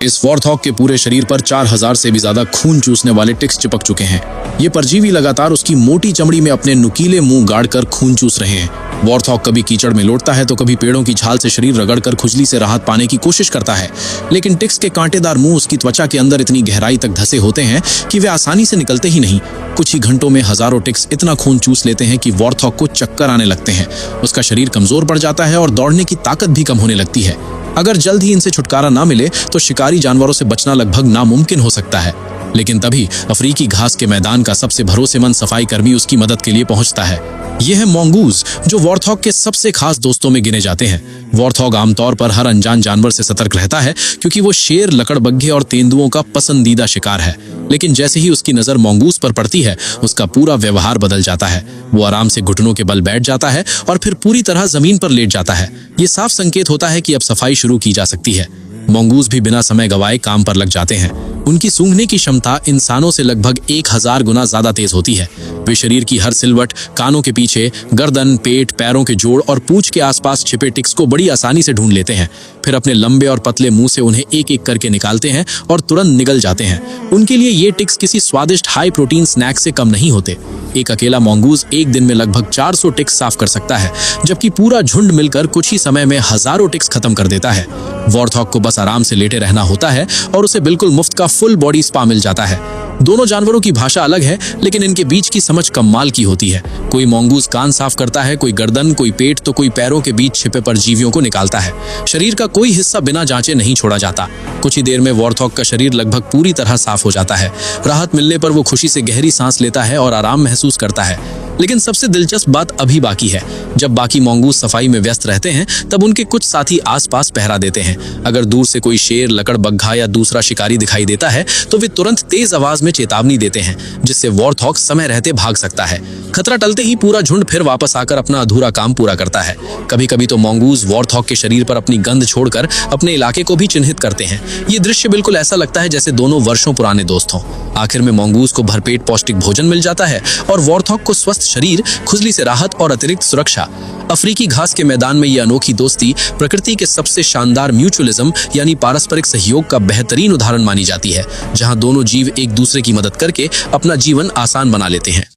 इस वॉर्थॉग के पूरे शरीर पर 4000 से भी ज्यादा खून चूसने वाले टिक्स चिपक चुके हैं। ये परजीवी लगातार उसकी मोटी चमड़ी में अपने नुकीले मुंह गाड़कर खून चूस रहे हैं। वॉर्थॉग कभी कीचड़ में लौटता है तो कभी पेड़ों की छाल से शरीर रगड़कर खुजली से राहत पाने की कोशिश करता है, लेकिन टिक्स के कांटेदार मुंह उसकी त्वचा के अंदर इतनी गहराई तक धसे होते हैं कि वे आसानी से निकलते ही नहीं। कुछ ही घंटों में हजारों टिक्स इतना खून चूस लेते हैं कि वॉर्थॉग को चक्कर आने लगते हैं। उसका शरीर कमजोर पड़ जाता है और दौड़ने की ताकत भी कम होने लगती है। अगर जल्द ही इनसे छुटकारा ना मिले तो शिकारी जानवरों से बचना लगभग नामुमकिन हो सकता है। लेकिन तभी अफ्रीकी घास के मैदान का सबसे भरोसेमंद सफाई कर्मी उसकी मदद के लिए पहुंचता है। यह है मोंगूज, जो वॉर्थॉग के सबसे खास दोस्तों में गिने जाते हैं। वॉर्थॉग आमतौर पर हर अनजान जानवर से सतर्क रहता है क्योंकि वो शेर, लकड़बग्घे और तेंदुओं का पसंदीदा शिकार है। लेकिन जैसे ही उसकी नजर मोंगूज पर पड़ती है, उसका पूरा व्यवहार बदल जाता है। वो आराम से घुटनों के बल बैठ जाता है और फिर पूरी तरह जमीन पर लेट जाता है। ये साफ संकेत होता है कि अब सफाई शुरू की जा सकती है। मोंगूज भी बिना समय गवाए काम पर लग जाते हैं। उनकी सूंघने की क्षमता इंसानों से लगभग 1000 गुना ज्यादा तेज होती है। वे शरीर की हर सिलवट, कानों के पीछे, गर्दन, पेट, पैरों के जोड़ और पूंछ के आसपास छिपे टिक्स को बड़ी आसानी से ढूंढ लेते हैं। फिर अपने लंबे और पतले मुंह से उन्हें एक एक करके निकालते हैं और तुरंत निगल जाते हैं। उनके लिए ये टिक्स किसी स्वादिष्ट हाई प्रोटीन स्नैक से कम नहीं होते। एक अकेला मोंगूज एक दिन में लगभग 400 टिक्स साफ कर सकता है, जबकि पूरा झुंड मिलकर कुछ ही समय में हजारों टिक्स खत्म कर देता है। वॉर्थॉग को बस आराम से लेटे रहना होता है और उसे बिल्कुल मुफ्त का फुल बॉडी स्पा मिल जाता है। दोनों जानवरों की भाषा अलग है, लेकिन इनके बीच की समझ कमाल की होती है। कोई मोंगूज कान साफ करता है, कोई गर्दन, कोई पेट, तो कोई पैरों के बीच छिपे परजीवियों को निकालता है। शरीर का कोई हिस्सा बिना जांचे नहीं छोड़ा जाता। कुछ ही देर में वॉर्थॉग का शरीर लगभग पूरी तरह साफ हो जाता है। राहत मिलने पर वो खुशी से गहरी सांस लेता है और आराम महसूस करता है। लेकिन सबसे दिलचस्प बात अभी बाकी है। जब बाकी मोंगूज सफाई में व्यस्त रहते हैं, तब उनके कुछ साथी आसपास पहरा देते हैं। अगर दूर से कोई शेर, लकड़बग्घा या दूसरा शिकारी दिखाई देता है, तो वे तुरंत तेज आवाज में चेतावनी देते हैं, जिससे वॉर्थॉग समय रहते भाग सकता है। खतरा टलते ही पूरा झुंड फिर वापस आकर अपना अधूरा काम पूरा करता है। कभी कभी तो मोंगूज वॉर्थॉग के शरीर पर अपनी गंध छोड़कर अपने इलाके को भी चिन्हित करते हैं। ये दृश्य बिल्कुल ऐसा लगता है जैसे दोनों वर्षों पुराने दोस्त हों। आखिर में मोंगूज को भरपेट पौष्टिक भोजन मिल जाता है और वॉर्थॉग को स्वस्थ शरीर, खुजली से राहत और अतिरिक्त सुरक्षा। अफ्रीकी घास के मैदान में यह अनोखी दोस्ती प्रकृति के सबसे शानदार म्यूचुअलिज्म यानी पारस्परिक सहयोग का बेहतरीन उदाहरण मानी जाती है, जहां दोनों जीव एक दूसरे की मदद करके अपना जीवन आसान बना लेते हैं।